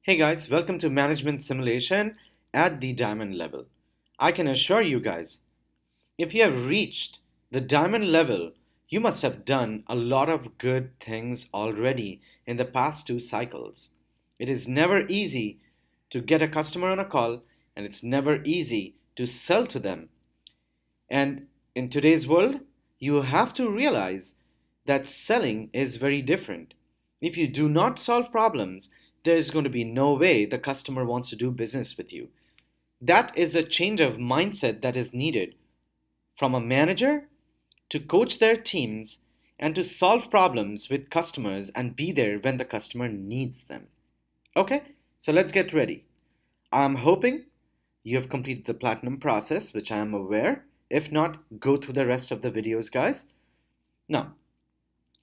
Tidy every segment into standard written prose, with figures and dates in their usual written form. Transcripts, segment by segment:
Hey guys, welcome to Management Simulation at the Diamond level. I can assure you guys, if you have reached the Diamond level, you must have done a lot of good things already in the past two cycles. It is never easy to get a customer on a call, and it's never easy to sell to them. And in today's world, you have to realize that selling is very different. If you do not solve problems, there's going to be no way the customer wants to do business with you. That is a change of mindset that is needed from a manager to coach their teams and to solve problems with customers and be there when the customer needs them. Okay, so let's get ready. I'm hoping you have completed the platinum process, which I am aware. If not, go through the rest of the videos, guys. Now,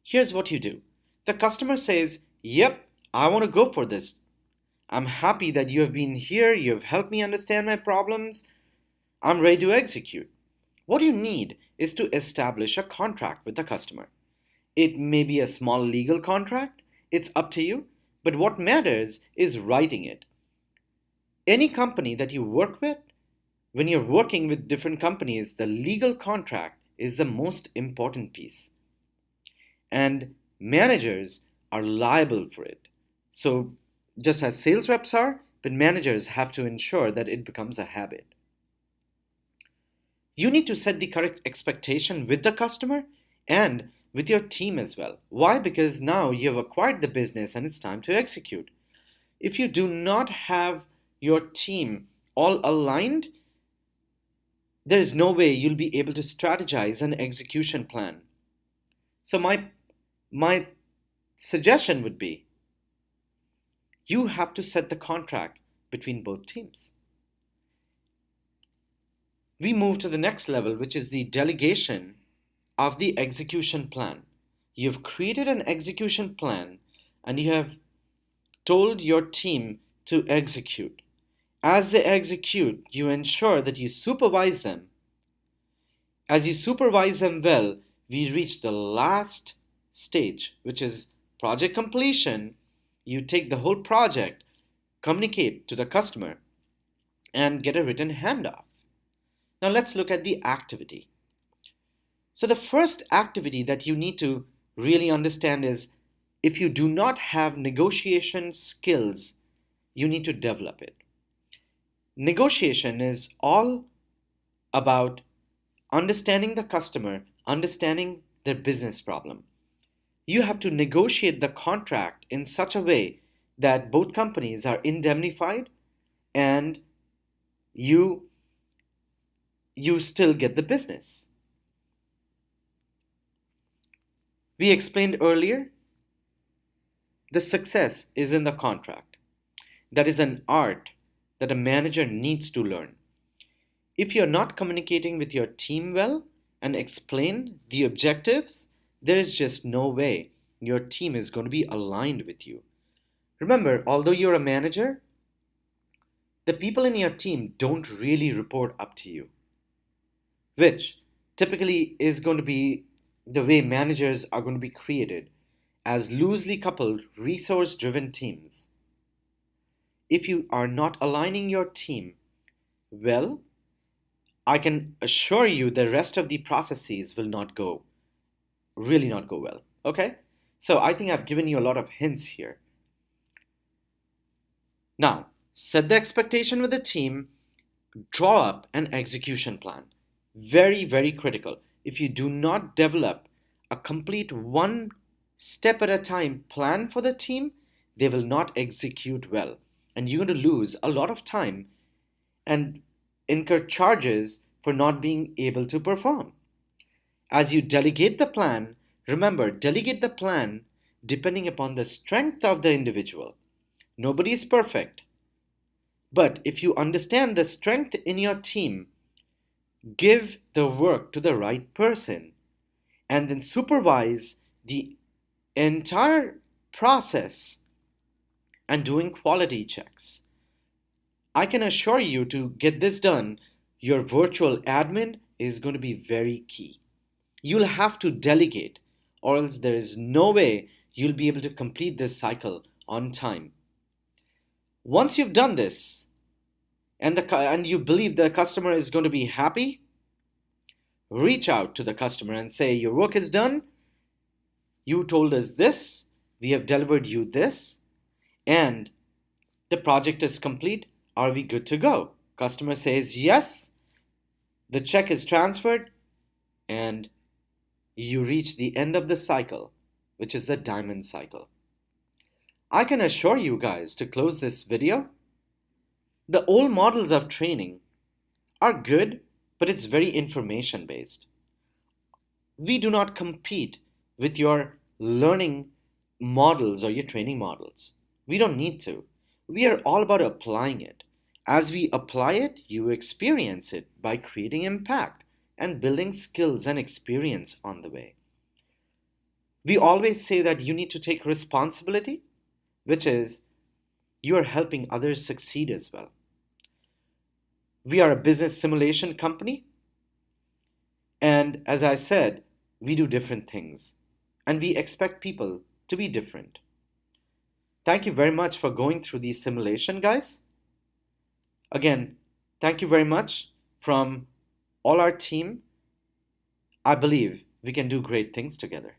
here's what you do. The customer says, "Yep, I want to go for this. I'm happy that you have been here, you have helped me understand my problems. I'm ready to execute." What you need is to establish a contract with the customer. It may be a small legal contract, it's up to you, but what matters is writing it. Any company that you work with, when you're working with different companies, the legal contract is the most important piece. And managers are liable for it. So, just as sales reps are, but managers have to ensure that it becomes a habit. You need to set the correct expectation with the customer and with your team as well. Why? Because now you have acquired the business and it's time to execute. If you do not have your team all aligned, there is no way you'll be able to strategize an execution plan. So my suggestion would be you have to set the contract between both teams. We move to the next level, which is the delegation of the execution plan. You've created an execution plan and you have told your team to execute. As they execute, you ensure that you supervise them. As you supervise them well, we reach the last stage, which is project completion. You take the whole project, communicate to the customer, and get a written handoff. Now let's look at the activity. So the first activity that you need to really understand is if you do not have negotiation skills, you need to develop it. Negotiation is all about understanding the customer, understanding their business problem. You have to negotiate the contract in such a way that both companies are indemnified and you still get the business. We explained earlier, the success is in the contract. That is an art that a manager needs to learn. If you're not communicating with your team well and explain the objectives, there is just no way your team is going to be aligned with you. Remember, although you're a manager, the people in your team don't really report up to you, which typically is going to be the way managers are going to be created as loosely coupled, resource driven teams. If you are not aligning your team well, I can assure you the rest of the processes will really not go well. Okay? So I think I've given you a lot of hints here. Now, set the expectation with the team, draw up an execution plan. Very, very critical. If you do not develop a complete one step at a time plan for the team, they will not execute well. And you're going to lose a lot of time and incur charges for not being able to perform. As you delegate the plan, remember, delegate the plan depending upon the strength of the individual. Nobody is perfect. But if you understand the strength in your team, give the work to the right person and then supervise the entire process and doing quality checks. I can assure you to get this done, your virtual admin is going to be very key. You'll have to delegate, or else there is no way you'll be able to complete this cycle on time. Once you've done this, and you believe the customer is going to be happy, reach out to the customer and say, your work is done, you told us this, we have delivered you this, and the project is complete. Are we good to go? Customer says yes, the check is transferred, and you reach the end of the cycle, which is the diamond cycle. I can assure you guys, to close this video, the old models of training are good, but it's very information based. We do not compete with your learning models or your training models. We don't need to. We are all about applying it. As we apply it, you experience it by creating impact and building skills and experience on the way. We always say that you need to take responsibility, which is you are helping others succeed as well. We are a business simulation company, and as I said, we do different things, and we expect people to be different. Thank you very much for going through the simulation, guys. Again, thank you very much from all our team. I believe we can do great things together.